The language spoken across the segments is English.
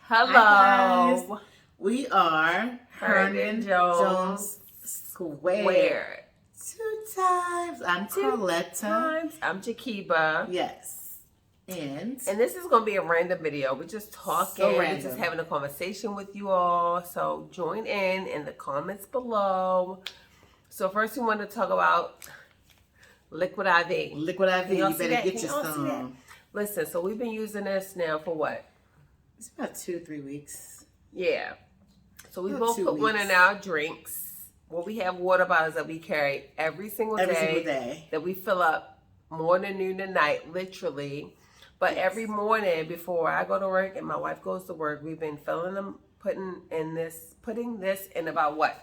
Hello. Hi guys. We are Herndon.JonesSquared. 2 times. I'm Carletta. I'm Jakiba. Yes. And this is going to be a random video. We're just talking. So We're just having a conversation with you all. So join in the comments below. So first we want to talk about Liquid IV. Liquid IV. You better get your some. Listen, so we've been using this now for what? It's about 2-3 weeks. Yeah. So we both put one in our drinks. Well, we have water bottles that we carry every single day. That we fill up morning, noon, and night, literally. But every morning before I go to work and my wife goes to work, we've been filling them, putting this in about what?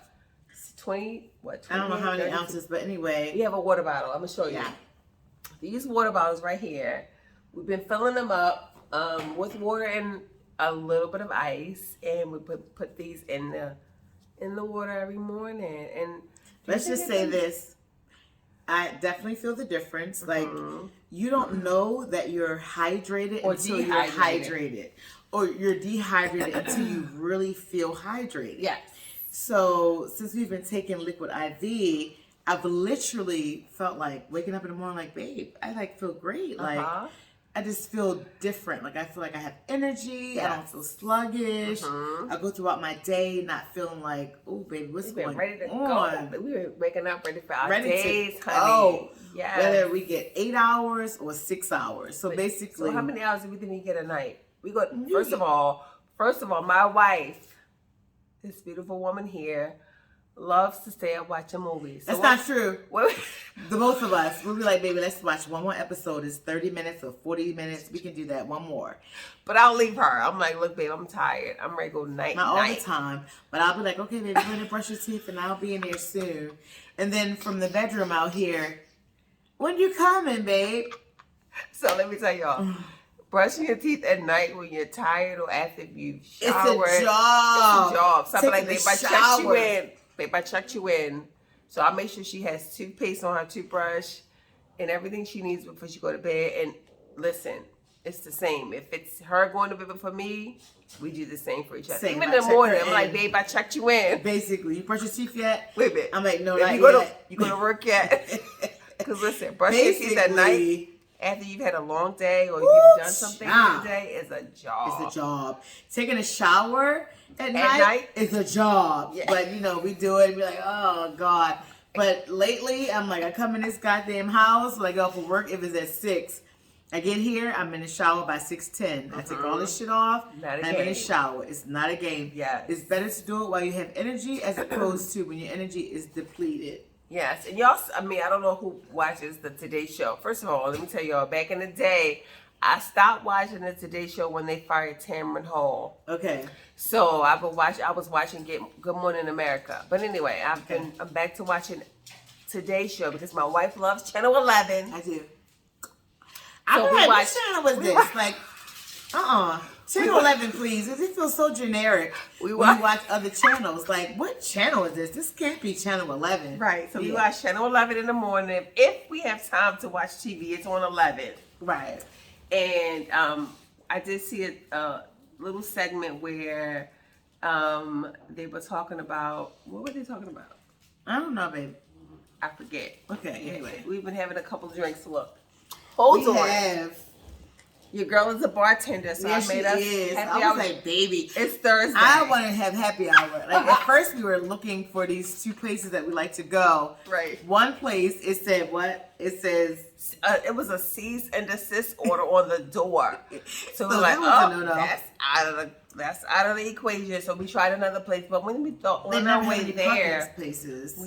20, I don't know how many ounces, but anyway. We have a water bottle. I'm going to show you. Yeah. These water bottles right here, we've been filling them up with water and a little bit of ice, and we put these in the water every morning. And let's just say this, I definitely feel the difference. Like, you don't know that you're hydrated until you're hydrated, or you're dehydrated until you really feel hydrated. Yes. So since we've been taking Liquid IV, I've literally felt like waking up in the morning like, babe, I feel great. Like, I just feel different. Like, I feel like I have energy. Yes. I don't feel sluggish. I go throughout my day not feeling like, oh, baby, what's going ready to on? Go. We were waking up ready for our days, honey. Oh, yes. Whether we get 8 hours or 6 hours. So basically. So how many hours do we think we get a night? We got, first of all, my wife, this beautiful woman here, loves to stay up watching movies. So that's not true. The both of us, we'll be like, baby, let's watch one more episode. It's 30 minutes or 40 minutes. We can do that. One more. But I'll leave her. I'm like, look, babe, I'm tired. I'm ready to go night. Not all the time. But I'll be like, okay, baby, go ahead and brush your teeth and I'll be in there soon. And then from the bedroom out here, when you coming, babe? So let me tell y'all. Brushing your teeth at night when you're tired or after you've showered. It's a job. It's a job. Something like, babe, I checked you in. Babe, I checked you in. So I make sure she has toothpaste on her toothbrush and everything she needs before she go to bed. And listen, it's the same. If it's her going to bed before me, we do the same for each other. Even in the morning, I'm like, babe, I checked you in. Basically, you brush your teeth yet? Wait a minute. I'm like, no, not yet. You go to work yet? Because listen, brushing your teeth at night after you've had a long day or you've done something for the day is a job. It's a job. Taking a shower at night is a job. Yeah. But, we do it and be like, oh, God. But lately, I'm like, I come in this goddamn house, like, go for work. If it's at 6, I get here, I'm in the shower by 6:10. I take all this shit off, I'm in the shower. It's not a game. Yeah. It's better to do it while you have energy as opposed to when your energy is depleted. Yes, and y'all, I don't know who watches the Today Show. First of all, let me tell y'all, back in the day, I stopped watching the Today Show when they fired Tamron Hall. Okay. So I was watching Good Morning America. But anyway, I'm back to watching Today Show because my wife loves Channel 11. I do. I'm like, what channel was this? Like, Channel 11, please. It feels so generic when you watch other channels. Like, what channel is this? This can't be Channel 11. Right. So we watch Channel 11 in the morning. If we have time to watch TV, it's on 11. Right. And I did see a little segment where they were talking about, what were they talking about? I don't know, babe. I forget. Okay, anyway. We've been having a couple of drinks. Look. Hold on. Your girl is a bartender, so I made us happy hour. I was like, baby. It's Thursday. I want to have happy hour. Like, at first we were looking for these 2 places that we like to go. Right. One place, it said what? It says... it was a cease and desist order on the door. So we're like, that's out of the equation. So we tried another place. But when we thought on our way there, we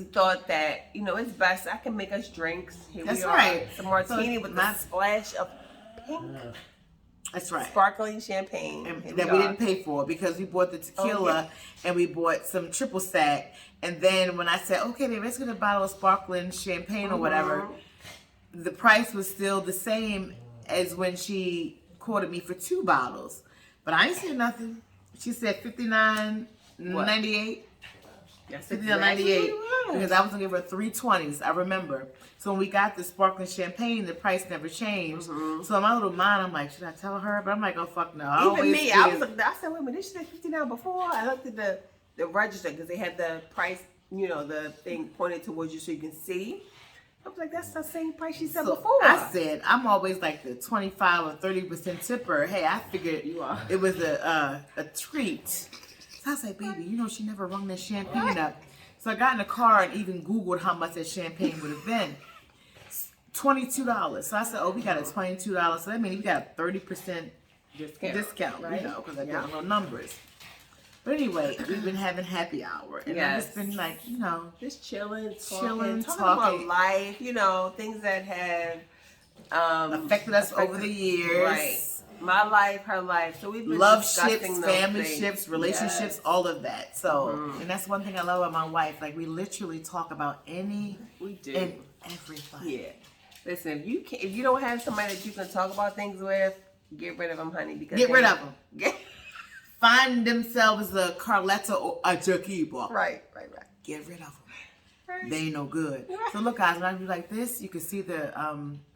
thought that, it's best. I can make us drinks. Here we are. Right. Some martini with a splash of pink. That's right. Sparkling champagne. And that we didn't pay for because we bought the tequila and we bought some triple sec. And then when I said, okay, babe, let's get a bottle of sparkling champagne or whatever, the price was still the same as when she quoted me for 2 bottles. But I ain't said nothing. She said $59.98. That's $59.98 because I was gonna give her 3 20s. I remember. So when we got the sparkling champagne, the price never changed. So in my little mind, I'm like, should I tell her? But I'm like, oh fuck no. Even me, I said, wait a minute, this shit $59 before. I looked at the register because they had the price, the thing pointed towards you so you can see. I was like, that's the same price she said before. I said, I'm always like the 25 or 30% tipper. Hey, I figured it was a treat. So I was like, baby, she never rung that champagne up. So I got in the car and even Googled how much that champagne would have been. $22. So I said, oh, we got a $22. So that means we got a 30% discount, right? Because I don't know numbers. But anyway, we've been having happy hour. And I've just been like, just chilling, talking about life, things that have affected us over the years. Right. My life, her life. So we've been love ships, family ships, relationships, all of that. So, and that's one thing I love about my wife. Like, we literally talk about and everything. Yeah. Listen, if you don't have somebody that you can talk about things with, get rid of them, honey. Get rid of them. Find themselves a Carletta or a Jaquiba. Right. Get rid of them. Right. They ain't no good. Right. So look, guys, when I do like this, you can see the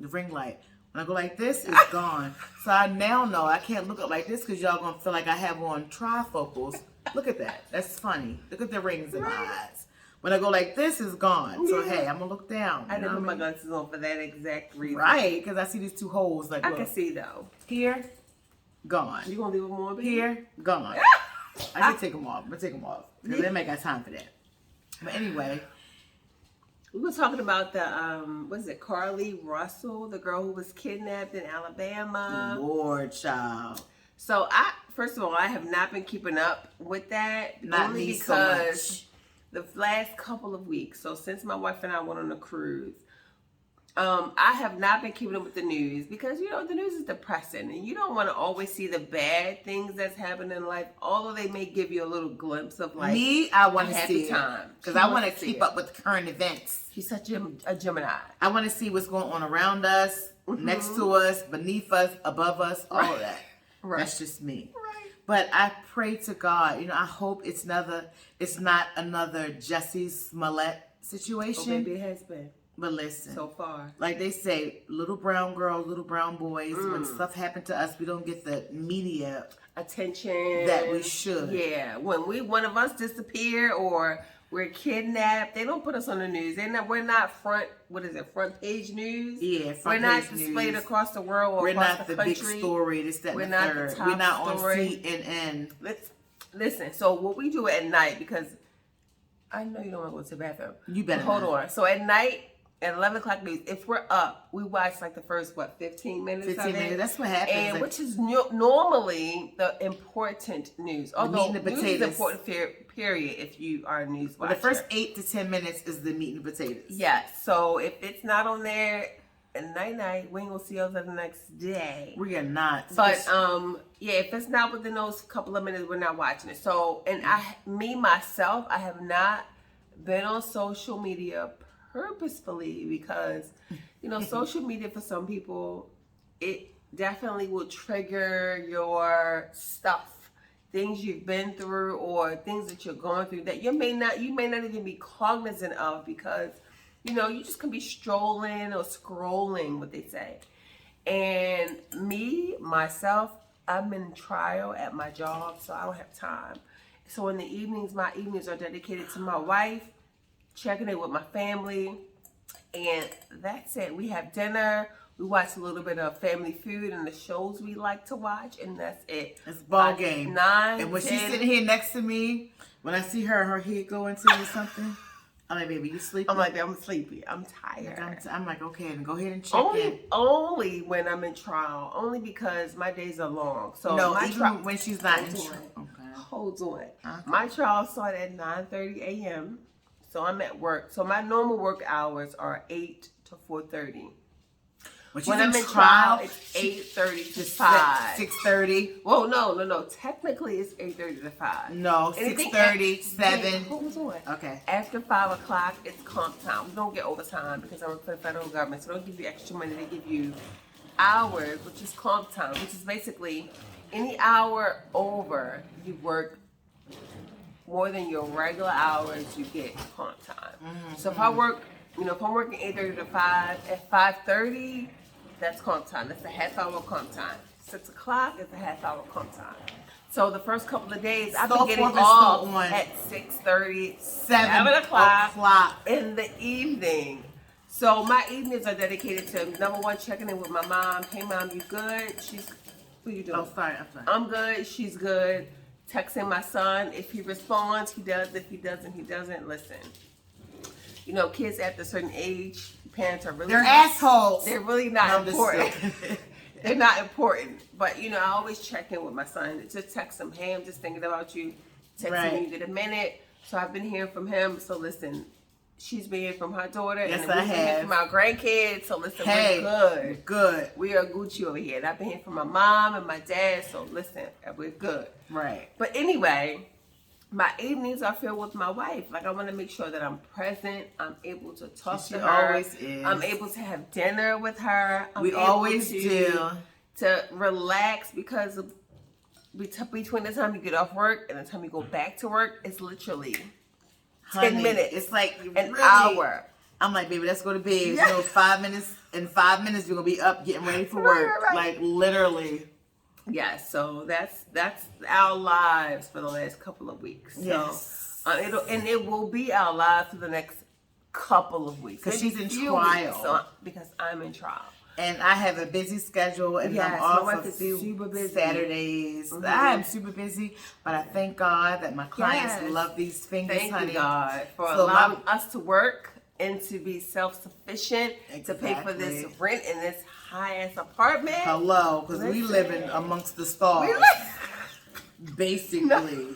ring light. When I go like this, it's gone. So I now know I can't look up like this because y'all gonna feel like I have on trifocals. Look at that. That's funny. Look at the rings in my eyes. When I go like this, it's gone. So hey, I'm gonna look down. I didn't put my glasses on for that exact reason. Right, because I see these 2 holes. Like I can see though. Here, gone. You gonna leave them on? Baby? Here, gone. I can take them off. I'm gonna take them off because they ain't got time for that. But anyway. We were talking about the, Carly Russell, the girl who was kidnapped in Alabama. Lord, child. So first of all, I have not been keeping up with that. Not only me because so the last couple of weeks, so since my wife and I went on a cruise, I have not been keeping up with the news because, the news is depressing and you don't want to always see the bad things that's happening in life, although they may give you a little glimpse of like I want to see time. Because I want to keep up with the current events. She's such a Gemini. I want to see what's going on around us, next to us, beneath us, above us, all of that. Right. That's just me. Right. But I pray to God, I hope it's not another Jussie Smollett situation. Oh, baby, it has been. But listen, so far, like they say, little brown girls, little brown boys, when stuff happens to us, we don't get the media attention that we should. Yeah, when one of us disappear or we're kidnapped, they don't put us on the news. We're not front page news? Yeah, we're not displayed across the world or across the country. We're not the big story. This, that, we're and not the the top We're not story. on CNN. Listen, so what we do at night, because I know you don't want to go to the bathroom. You better hold on. So at night, at 11 o'clock news, if we're up, we watch like the first, 15 minutes 15 of it? minutes, that's what happens. And which is normally the important news. Although the news is important, period, if you are a news watcher. The first 8 to 10 minutes is the meat and potatoes. Yes. So if it's not on there at night, we ain't gonna see us the next day. We are not. But if it's not within those couple of minutes, we're not watching it. So, and myself, I have not been on social media purposefully because social media for some people, it definitely will trigger your stuff, things you've been through or things that you're going through that you may not even be cognizant of because you just can be strolling or scrolling, what they say. And myself, I'm in trial at my job, so I don't have time. So in the evenings, my evenings are dedicated to my wife, checking in with my family, and that's it. We have dinner, we watch a little bit of family food and the shows we like to watch, and that's it. It's ball game. 9, and when 10, she's sitting here next to me, when I see her head go into me something, I'm like, baby, you sleepy? I'm like, I'm sleepy. I'm tired. I'm like, okay, then go ahead and check in. Only when I'm in trial. Only because my days are long. So no, even when she's not in trial. Okay. Hold on. Okay. My trial started at 9:30 a.m. So I'm at work. So my normal work hours are 8 to 4:30. When I'm in trial, it's 8:30 to 5. 6:30. Well, no. Technically, it's 8:30 to 5. No, 6:30, 7. Hold on. Okay. After 5 o'clock, it's comp time. We don't get overtime because I work for the federal government. So they don't give you extra money. They give you hours, which is comp time, which is basically any hour over you work more than your regular hours, you get comp time. So if I work, if I'm working 8:30 to 5, at 5:30, that's comp time. That's a half hour comp time. 6 o'clock is a half hour comp time. So the first couple of days, I've been getting off at 6:30, 7 o'clock in the evening. So my evenings are dedicated to, number one, checking in with my mom. Hey, Mom, you good? What are you doing? Oh, sorry, I'm sorry. I'm good. She's good. Texting my son. If he responds, he does. If he doesn't, he doesn't. Listen. Kids after a certain age, parents are really... They're assholes. They're really not important. They're not important. But, I always check in with my son. Just text him, hey, I'm just thinking about you. Text him when you get a minute. So I've been hearing from him. So listen, she's been hearing from her daughter. Yes, and I we've been hearing from our grandkids. So listen, we're good. Good. We are Gucci over here. And I've been hearing from my mom and my dad. So listen, we're good. Right. But anyway, my evenings are filled with my wife. Like, I want to make sure that I'm present. I'm able to talk to her. She always is. I'm able to have dinner with her. We always do. To relax, because between the time you get off work and the time you go back to work, it's literally 10 minutes. It's like an hour. I'm like, baby, let's go to bed. Yeah. 5 minutes. In 5 minutes, you're going to be up getting ready for work. Right. Like, literally. Yes, so that's our lives for the last couple of weeks. Yes. So it will be our lives for the next couple of weeks. Because she's in trial. Because I'm in trial. And I have a busy schedule, and I'm off a few Saturdays. I am super busy, but I thank God that my clients love these fingers, honey. Thank God for allowing us to work and to be self-sufficient, to pay for this rent in this high-ass apartment. Hello, because we live in amongst the stars. Basically. No.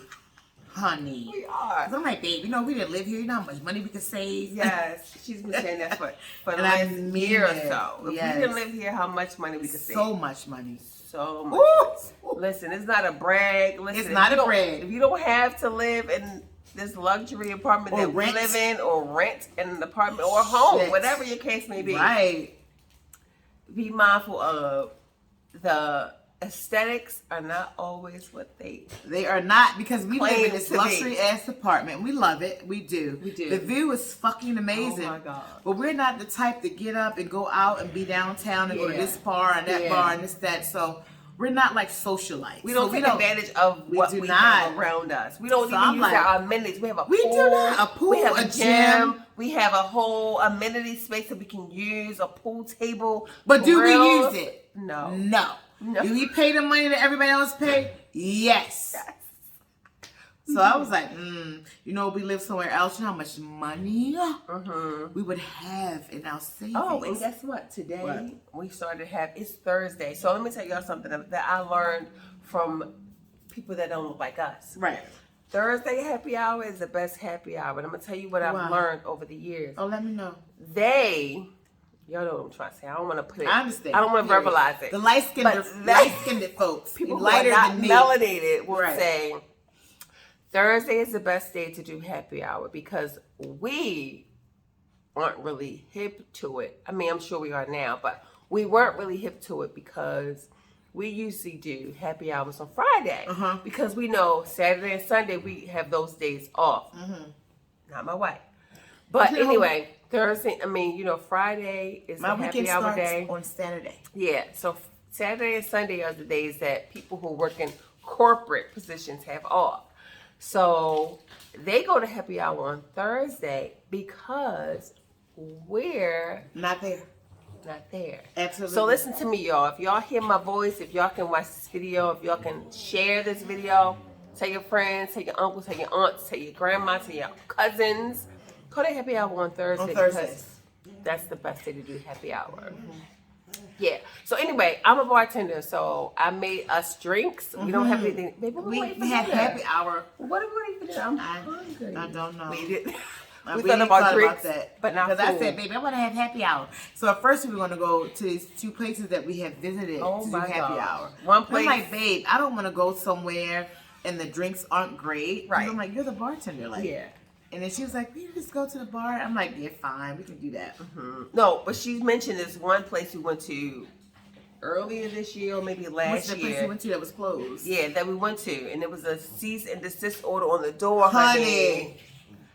Honey. We are. I'm like, babe, we didn't live here. You know how much money we could save? Yes. She's been saying that for the last year or so. If we can live here, how much money we could save? So much money. So much. Listen, it's not a brag. Listen, it's not a brag. If you don't have to live in this luxury apartment that we live in, or rent in an apartment or home, whatever your case may be. Right. Be mindful of the aesthetics are not always what they are not, because we live in this luxury ass apartment. We love it. We do. The view is fucking amazing. Oh my God. But we're not the type to get up and go out and be downtown and go to this bar and that bar and this, that. So we're not like socialites. We don't take advantage of what we have around us. We don't even use our amenities. We have a pool. We do not. A pool, we have a gym. We have a whole amenity space that we can use, a pool table. But do we use it? No. No. Do we pay the money that everybody else pay? Yes. So I was like, we live somewhere else. You know how much money we would have in our savings. Oh, and guess what? Today we started to have, it's Thursday. So let me tell y'all something that I learned from people that don't look like us. Right. Thursday happy hour is the best happy hour. And I'm going to tell you what I've learned over the years. Oh, let me know. Y'all know what I'm trying to say. I don't want to put it. I understand. I don't want to verbalize it. The light-skinned folks, people who are not melanated, will say Thursday is the best day to do happy hour, because we aren't really hip to it. I mean, I'm sure we are now, but we weren't really hip to it because we usually do happy hours on Friday because we know Saturday and Sunday we have those days off. Not my wife, but anyway. Thursday, Friday is the happy hour day. On Saturday. Yeah, so Saturday and Sunday are the days that people who work in corporate positions have off. So they go to happy hour on Thursday because we're not there. Absolutely. So listen to me, y'all. If y'all hear my voice, if y'all can watch this video, if y'all can share this video, tell your friends, tell your uncles, tell your aunts, tell your grandma, tell your cousins. Go to happy hour on Thursday because that's the best day to do happy hour. Yeah. So anyway, I'm a bartender, so I made us drinks. We don't have anything. Baby, we had happy hour. What are we going to do? I'm hungry. I don't know. We thought about drinks, that, but not food. Because I said, baby, I want to have happy hour. So at first we were going to go to these two places that we have visited to do happy hour. One place. I'm like, babe, I don't want to go somewhere and the drinks aren't great. Right. I'm like, you're the bartender. Like, yeah. And then she was like, we just go to the bar. I'm like, yeah, fine. We can do that. No, but she mentioned this one place we went to earlier this year or maybe last What's the year. place you went to that was closed? Yeah, that we went to, and it was a cease and desist order on the door, honey.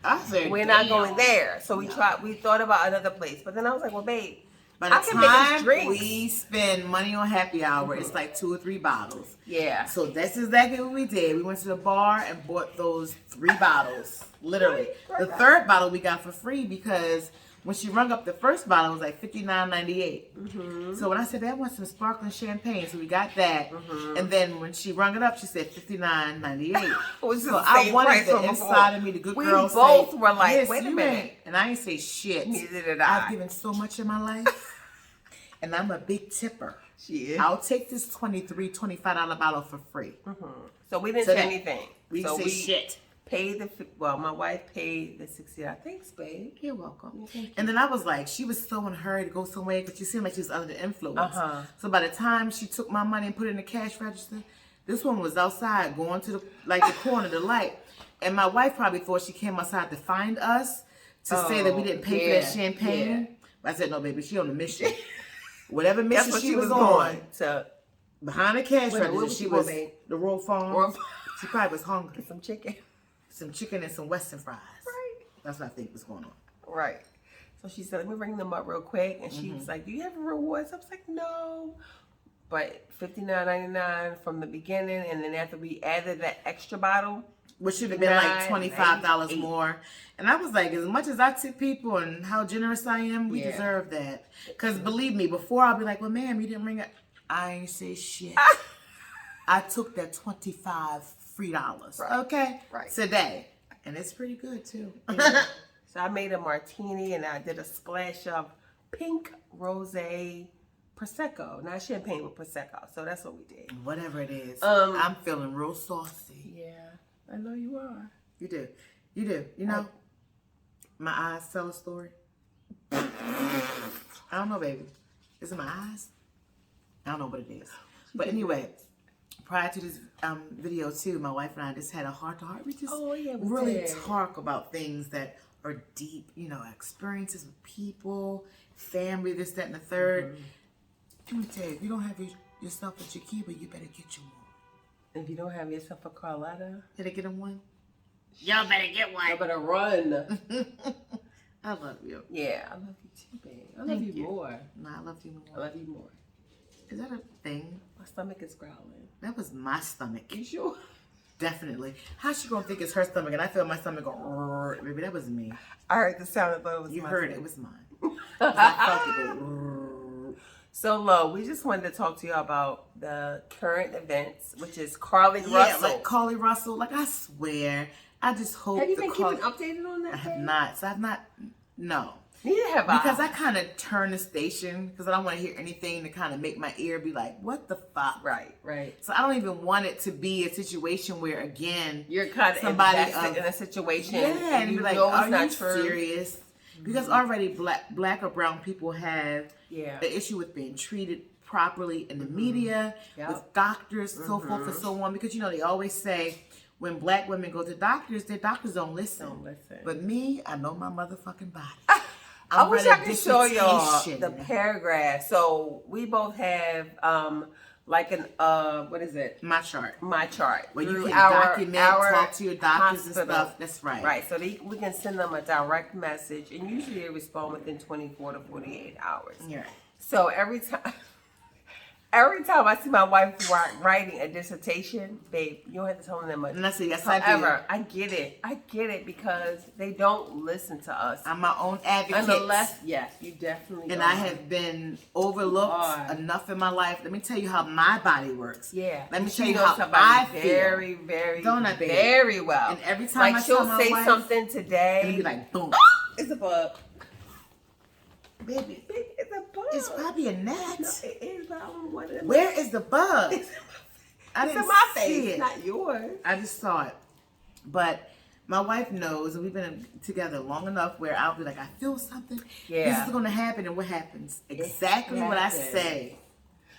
I said, we're not going there. So we thought about another place, but then I was like, well, babe, by the I can make us time drinks. we spend money on happy hour, it's like 2 or 3 bottles. Yeah. So that's exactly what we did. We went to the bar and bought those 3 bottles, literally. The third bottle we got for free because when she rung up the first bottle, it was like $59.98. So when I said, I want some sparkling champagne, so we got that. And then when she rung it up, she said $59.98. So I wanted the inside of me, the good girl, we both were like, yes, wait a minute. And I ain't say shit. Neither did I. I've given so much in my life. And I'm a big tipper. She is. I'll take this $25 bottle for free. So we didn't say anything. We didn't say shit. Paid my wife paid the $60. Thanks, babe. You're welcome. And then I was like, she was so in a hurry to go somewhere because she seemed like she was under the influence. So by the time she took my money and put it in the cash register, this one was outside going to the corner, the light. And my wife probably thought she came outside to find us to say that we didn't pay for that champagne. I said, no, baby, she on a mission. Whatever mission she was on, to behind the cash register, she was the Royal Farm. She probably was hungry. Get some chicken. Some chicken and some Western fries. Right. That's what I think was going on. Right. So she said, let me ring them up real quick. And she was like, do you have a rewards? I was like, no. But $59.99 from the beginning. And then after we added that extra bottle, which should have been like $25 more. And I was like, as much as I tip people and how generous I am, we deserve that. Because believe me, before I'll be like, well, ma'am, you didn't ring it. I ain't say shit. I took that $25 free dollars. Right. Okay? Right. Today. And it's pretty good, too. So I made a martini and I did a splash of pink rosé Prosecco. Not champagne, but Prosecco. So that's what we did. Whatever it is. I'm feeling real saucy. Yeah. I know you are. You do. You do. You know, my eyes tell a story. I don't know, baby. Is it my eyes? I don't know what it is. But anyway, prior to this video too, my wife and I just had a heart-to-heart. We just really talk about things that are deep, you know, experiences with people, family, this, that, and the third. Let me tell you, if you don't have yourself a Chiquita, you better get you one. If you don't have yourself a Carlotta, did I get him one? Y'all better get one. Y'all better run. I love you. Yeah, I love you too, babe. I love you more. No, I love you more. I love you more. Is that a thing? My stomach is growling. That was my stomach. You sure? Definitely. How's she gonna think it's her stomach and I feel my stomach go, maybe that was me. I heard the sound. I thought it was you my heard stomach. It was mine. I felt it go. So, Lo, we just wanted to talk to you about the current events, which is Carly Russell. Yeah, like Carly Russell. Like, I swear, I just hope. Have you been keeping updated on that? I have not. So I've not. No. Neither have I. Because I kind of turn the station because I don't want to hear anything to kind of make my ear be like, what the fuck? Right, right. So I don't even want it to be a situation where, again, you're kind of invested in a situation. Yeah, and you be like, know are it's not you true. Serious? Because already black or brown people have the issue with being treated properly in the media, with doctors, so forth and so on. Because, you know, they always say when black women go to doctors, their doctors don't listen. But me, I know my motherfucking body. I wish I could show y'all the paragraph. So we both have like an what is it? My chart. Where you can document, talk to your doctors and stuff. That's right. Right. So we can send them a direct message, and usually they respond within 24 to 48 hours. Yeah. So every time I see my wife writing a dissertation, babe, you don't have to tell them that much. And I say, yes, however, I get it because they don't listen to us. I'm my own advocate. Yes, you definitely And I have been overlooked enough in my life. Let me tell you how my body works. Yeah. Let me tell you how I feel. Very well. And every time like she'll say something today, and be like, boom. It's a bug. Baby, it's a bug. It's probably a gnat. No, it is, but I don't know what it is. Where is the bug? I didn't see it. Not yours. I just saw it. But my wife knows, and we've been together long enough where I'll be like, I feel something. Yeah. This is going to happen, and what happens? Exactly what I say.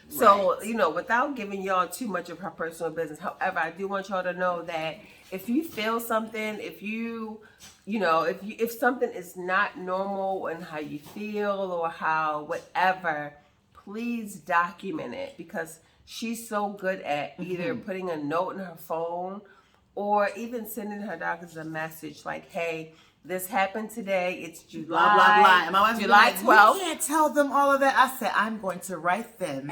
So, you know, without giving y'all too much of her personal business, however, I do want y'all to know that if you feel something, if something is not normal in how you feel or how whatever, please document it, because she's so good at either putting a note in her phone or even sending her doctors a message like, hey, this happened today. It's July. Blah, blah, blah. And my wife's July 12th. You can't tell them all of that. I said, I'm going to write them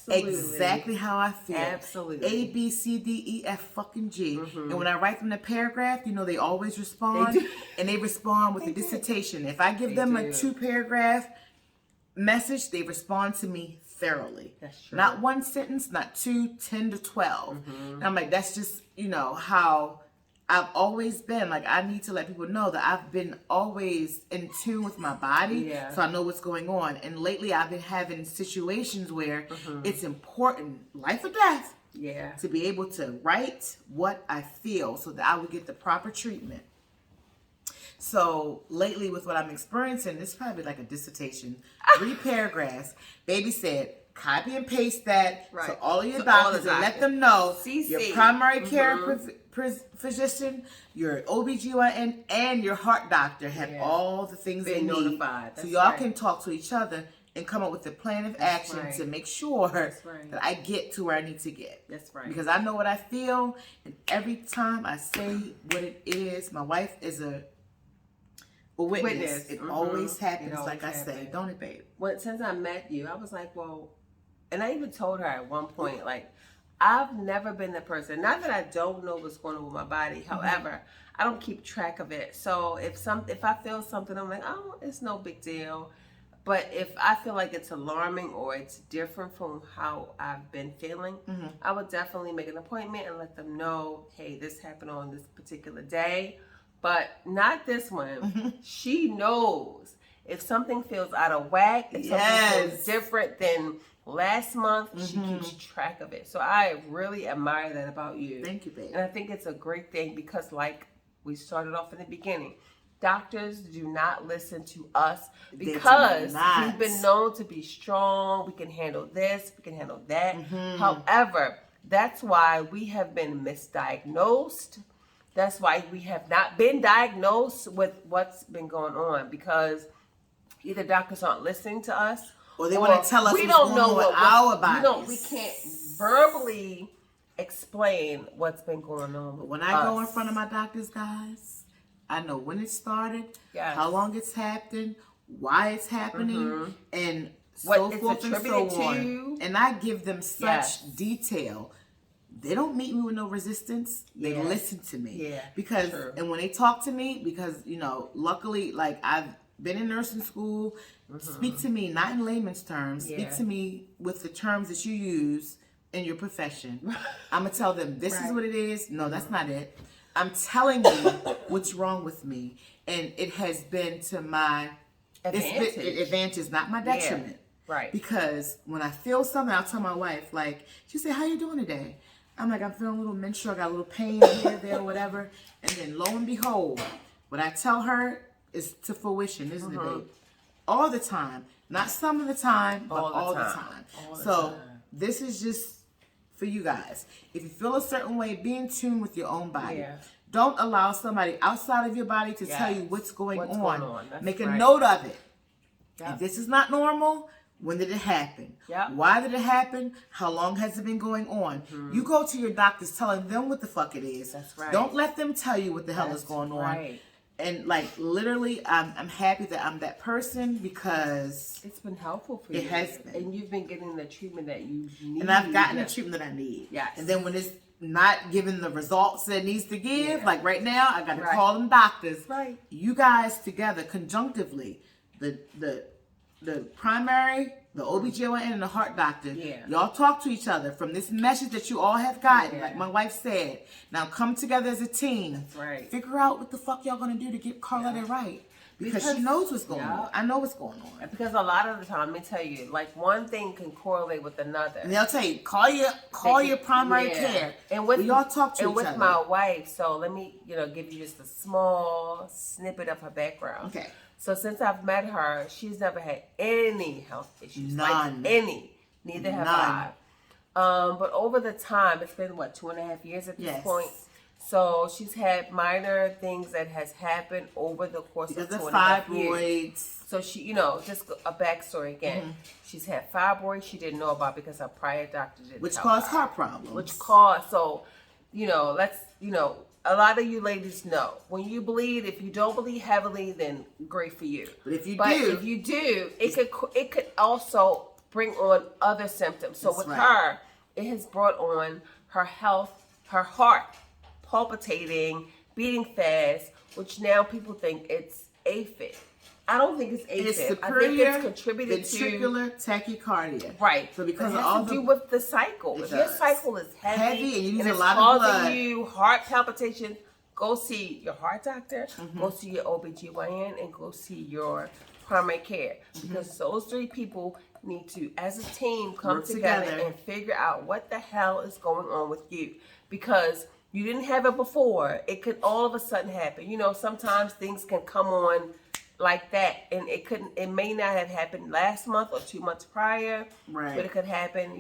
exactly how I feel. Absolutely. A, B, C, D, E, F, fucking G. And when I write them the paragraph, you know, they always respond. And they respond with a dissertation. If I give them a 2-paragraph message, they respond to me thoroughly. That's true. Not one sentence, not 2, 10 to 12. And I'm like, that's just, you know, how I've always been. Like, I need to let people know that I've been always in tune with my body, so I know what's going on. And lately I've been having situations where it's important, life or death, to be able to write what I feel so that I would get the proper treatment. So lately with what I'm experiencing, this is probably like a dissertation, 3 paragraphs. Baby said, copy and paste that to all of your doctors and let them know your primary care physician, your OBGYN, and your heart doctor have all the things they need. Notified. So y'all can talk to each other and come up with a plan of action to make sure that I get to where I need to get. That's right. Because I know what I feel, and every time I say what it is, my wife is a witness. It always happens, like I say, don't it, babe? Well, since I met you, I was like, well, and I even told her at one point, like, I've never been the person, not that I don't know what's going on with my body, however, I don't keep track of it. So if I feel something, I'm like, oh, it's no big deal. But if I feel like it's alarming or it's different from how I've been feeling, I would definitely make an appointment and let them know, hey, this happened on this particular day. But not this one. She knows if something feels out of whack, if something feels different than last month, she keeps track of it. So I really admire that about you. Thank you, babe. And I think it's a great thing because, like we started off in the beginning, doctors do not listen to us because we've been known to be strong. We can handle this, we can handle that. However, that's why we have been misdiagnosed. That's why we have not been diagnosed with what's been going on, because either doctors aren't listening to us, or they want to tell us we what's don't going know on with our bodies. We can't verbally explain what's been going on with when I go in front of my doctors, guys, I know when it started, how long it's happened, why it's happening, and so forth and so on. And I give them such detail. They don't meet me with no resistance. They listen to me. Because, and when they talk to me, because, you know, luckily, like, I've been in nursing school, speak to me, not in layman's terms, speak to me with the terms that you use in your profession. I'm going to tell them, this is what it is. No, that's not it. I'm telling you what's wrong with me. And it has been to my advantage, not my detriment. Right. Because when I feel something, I'll tell my wife, like, she say, how you doing today? I'm like, I'm feeling a little menstrual, I got a little pain here, there, whatever. And then lo and behold, what I tell her is to fruition, isn't it, babe? All the time. Not some of the time, but all the time. So this is just for you guys. If you feel a certain way, be in tune with your own body. Don't allow somebody outside of your body to tell you what's going on. Make a note of it. If this is not normal, when did it happen? Why did it happen? How long has it been going on? You go to your doctors telling them what the fuck it is. Don't let them tell you what the hell is going on. And like literally, I'm happy that I'm that person because it's been helpful for you. It has been. And you've been getting the treatment that you need. And I've gotten the treatment that I need. And then when it's not giving the results that it needs to give, like right now, I got to call them doctors. You guys together, conjunctively, the primary, the OBGYN, and the heart doctor, y'all talk to each other from this message that you all have gotten, like my wife said. Now come together as a team. Figure out what the fuck y'all gonna do to get Carletta right. Because she knows what's going on. I know what's going on. Because a lot of the time, let me tell you, like one thing can correlate with another. And they'll tell you, call your primary care. And with y'all talk to each other. And with my wife, so let me, give you just a small snippet of her background. Okay. So since I've met her, she's never had any health issues. None. Like any. Neither have I. But over the time, it's been 2.5 years at this point. So she's had minor things that has happened over the course of 2.5 fibroids. years. So she, just a backstory again. Mm-hmm. She's had fibroids she didn't know about because her prior doctor didn't Which caused heart problems. A lot of you ladies know when you bleed. If you don't bleed heavily, then great for you. But if you do, it could also bring on other symptoms. So with her, it has brought on her health, her heart palpitating, beating fast, which now people think it's AFib. I don't think it's AFib. It's I think it's contributed to ventricular tachycardia. Right. So because it has to do with the cycle. If your cycle is heavy and you use a lot of blood, causing you heart palpitation, go see your heart doctor, go see your OBGYN, and go see your primary care. Because those three people need to, as a team, come together and figure out what the hell is going on with you. Because you didn't have it before. It could all of a sudden happen. Sometimes things can come on like that, and it may not have happened last month or 2 months prior, right? But it could happen,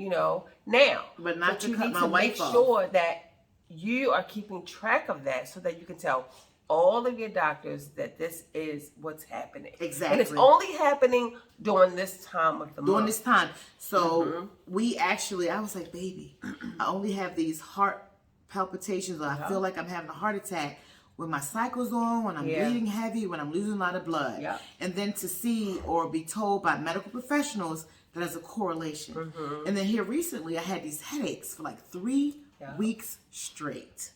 now. But not to you cut need my to wife make sure that you are keeping track of that, so that you can tell all of your doctors that this is what's happening. Exactly. And it's only happening during this time of the month. During this time. So I was like, baby, I only have these heart palpitations, or I feel like I'm having a heart attack when my cycle's on, when I'm bleeding heavy, when I'm losing a lot of blood. Yeah. And then to see or be told by medical professionals that there's a correlation. And then here recently, I had these headaches for like 3 weeks straight.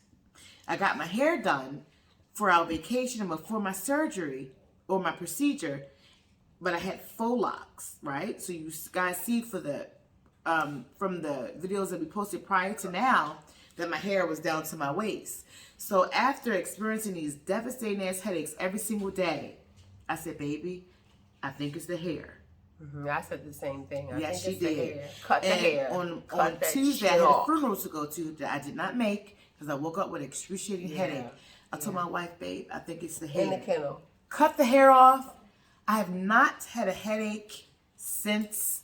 I got my hair done for our vacation and before my surgery or my procedure, but I had faux locks, right? So you guys see from the videos that we posted prior to now, that my hair was down to my waist. So after experiencing these devastating ass headaches every single day, I said, baby, I think it's the hair. I said the same thing. Yes, she did. Cut the hair. On Tuesday, I had a funeral to go to that I did not make because I woke up with an excruciating headache. I told my wife, babe, I think it's the hair. In the kennel. Cut the hair off. I have not had a headache since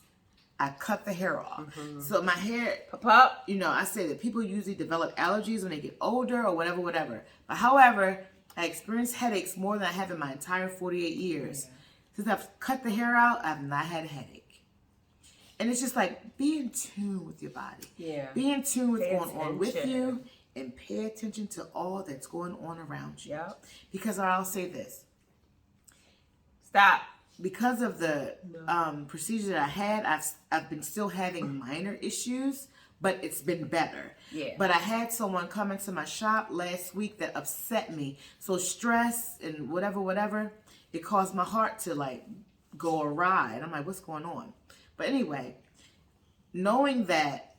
I cut the hair off. So my hair, I say that people usually develop allergies when they get older or whatever. But however, I experienced headaches more than I have in my entire 48 years. Since I've cut the hair out, I've not had a headache. And it's just like, be in tune with your body. Yeah. Be in tune with what's going on with you, and pay attention to all that's going on around you. Yep. Because I'll say this. Stop. Because of the procedure that I had, I've been still having minor issues, but it's been better. Yeah. But I had someone come into my shop last week that upset me. So stress and whatever, it caused my heart to like go awry. And I'm like, what's going on? But anyway, knowing that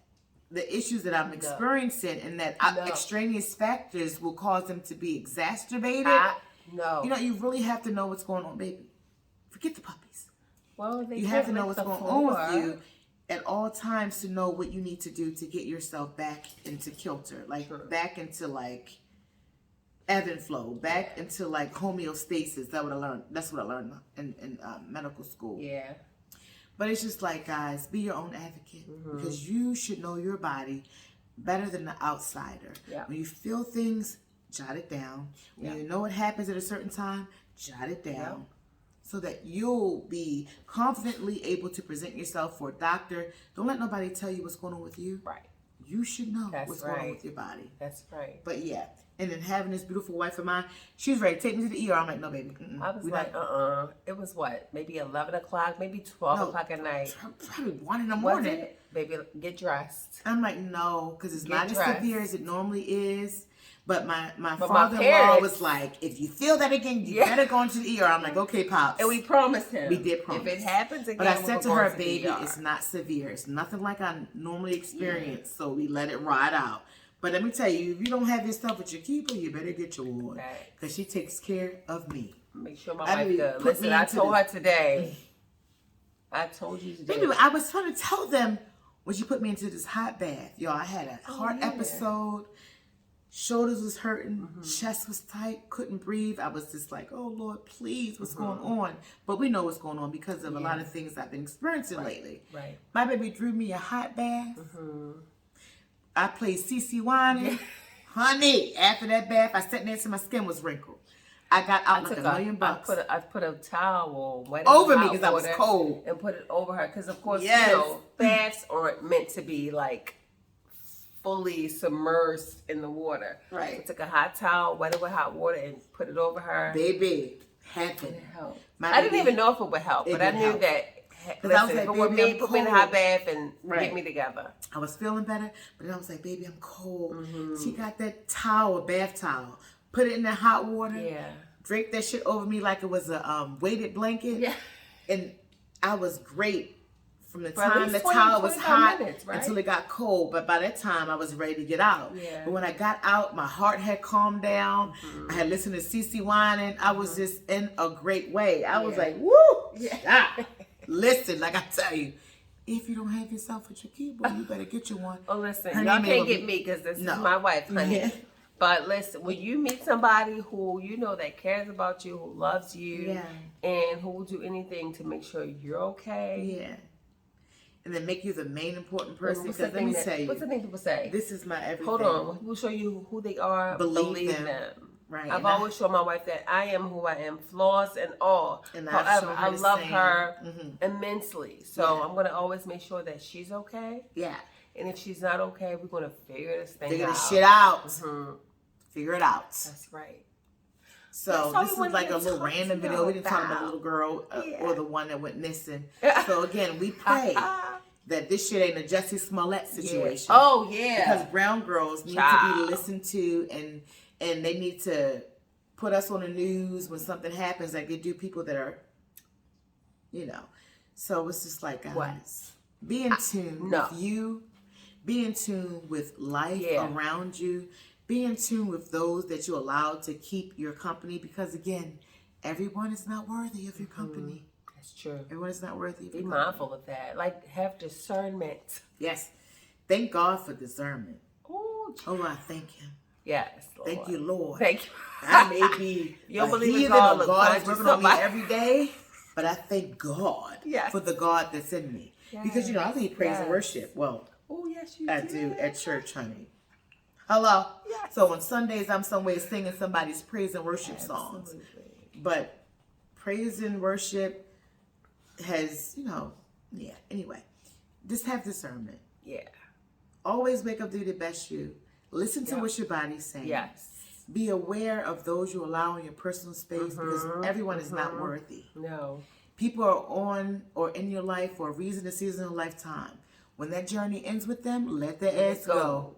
the issues that I'm experiencing and that extraneous factors will cause them to be exacerbated. You really have to know what's going on, baby. Forget the puppies. Well, you have to know what's going on with you at all times to know what you need to do to get yourself back into kilter, back into ebb and flow, back into homeostasis. That's what I learned in medical school. Yeah. But it's just guys, be your own advocate because you should know your body better than the outsider. Yeah. When you feel things, jot it down. When you know what happens at a certain time, jot it down. Yeah. So that you'll be confidently able to present yourself for a doctor. Don't let nobody tell you what's going on with you. Right. You should know what's going on with your body. That's right. But and then having this beautiful wife of mine, she was ready to take me to the ER. I'm like, no, baby. I was It was what? Maybe 11 o'clock, maybe 12 o'clock at night. Probably 1 in the morning. Was it? Baby, get dressed. I'm like, no, because it's not as severe as it normally is. But my father-in-law was like, if you feel that again, you better go into the ER. I'm like, okay, Pops. And we promised him. We did promise. If it happens again, but I said to her, baby, it's not severe. It's nothing like I normally experience. So we let it ride out. But let me tell you, if you don't have your stuff with your keeper, you better get your one. Because she takes care of me. Make sure my wife does. Listen, I told her today. I told you today. Baby, I was trying to tell them when she put me into this hot bath. Y'all, I had a heart episode. Shoulders was hurting, chest was tight, couldn't breathe. I was just like, oh Lord, please, what's going on? But we know what's going on because of a lot of things I've been experiencing lately. Right. My baby drew me a hot bath. I played CeCe Winans. Honey, after that bath, I sat there till my skin was wrinkled. I got out like $1,000,000. I put a towel over me because I was cold and put it over her because of course you know baths aren't meant to be like fully submerged in the water. Right. So I took a hot towel, wet it with hot water, and put it over her. Baby, heaven. It helped. I didn't even know if it would help, but I knew that. Listen, like, if it were me, put me in a hot bath and get me together. I was feeling better, but then I was like, baby, I'm cold. She got that towel, bath towel, put it in the hot water. Yeah. Draped that shit over me like it was a weighted blanket. Yeah. And I was great from the time the towel was hot until it got cold. But by that time, I was ready to get out. Yeah. But when I got out, my heart had calmed down. I had listened to CeCe whining. I was just in a great way. I was like, woo! Yeah. Listen, like I tell you, if you don't have yourself with your keyboard, you better get you one. Oh, listen, y'all can't get me because this is my wife, honey. Yeah. But listen, when you meet somebody who you know that cares about you, who loves you, and who will do anything to make sure you're okay. And then make you the main important person. Because let me tell you. What's the thing people say? This is my everything. Hold on. When people show you who they are, believe them. Right. I've always shown my wife that I am who I am, flaws and all. And however, I love her immensely. So I'm going to always make sure that she's okay. Yeah. And if she's not okay, we're going to figure this thing out. Figure this shit out. Figure it out. That's right. So this is like a little random video. We didn't talk about the little girl or the one that went missing. So again, we pray that this shit ain't a Jussie Smollett situation. Oh, yeah. Because brown girls need to be listened to and they need to put us on the news when something happens like they do people that are, you know. So it's just like, guys, be in tune with you. Be in tune with life around you. Be in tune with those that you allow to keep your company. Because, again, everyone is not worthy of your company. That's true. Everyone is not worthy of your company. Be mindful of that. Like, have discernment. Yes. Thank God for discernment. Oh, I thank Him. Yes, Lord. Thank you, Lord. Thank you. I may be a heathen of God is working on me every day, but I thank God for the God that's in me. Yes. Because, you know, I lead praise and worship. Well, I do at church, honey. Hello? Yes. So on Sundays, I'm somewhere singing somebody's praise and worship songs. But praise and worship has, you know, anyway. Just have discernment. Yeah. Always wake up, do the best you. Listen to what your body's saying. Yes. Be aware of those you allow in your personal space because everyone is not worthy. No. People are on or in your life for a reason, a season, a lifetime. When that journey ends with them, let their ass go.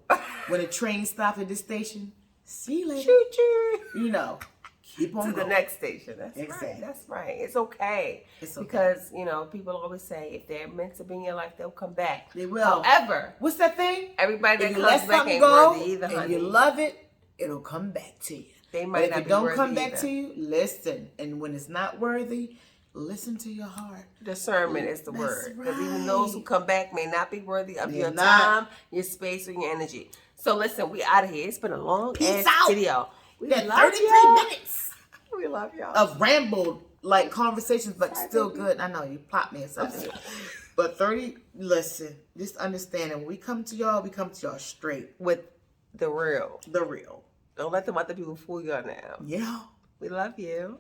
When a train stops at this station, see you later. Choo-choo. You know, keep on to going. The next station. That's right. That's right. It's okay. Because, you know, people always say if they're meant to be in your life, they'll come back. They will. However, what's that thing? Everybody that comes back ain't worthy either, honey. And you love it, it'll come back to you. They might not be worthy. If it don't come back to you, listen. And when it's not worthy, listen to your heart. Discernment is the word. Because even those who come back may not be worthy of your time, your space, or your energy. So listen, we out of here. It's been a long ass video. We got 33 minutes. We love y'all. Of rambled like conversations, but still good. I know you popped me or something. But listen, just understand when we come to y'all straight. With the real. The real. Don't let them other people fool you now. Yeah. We love you.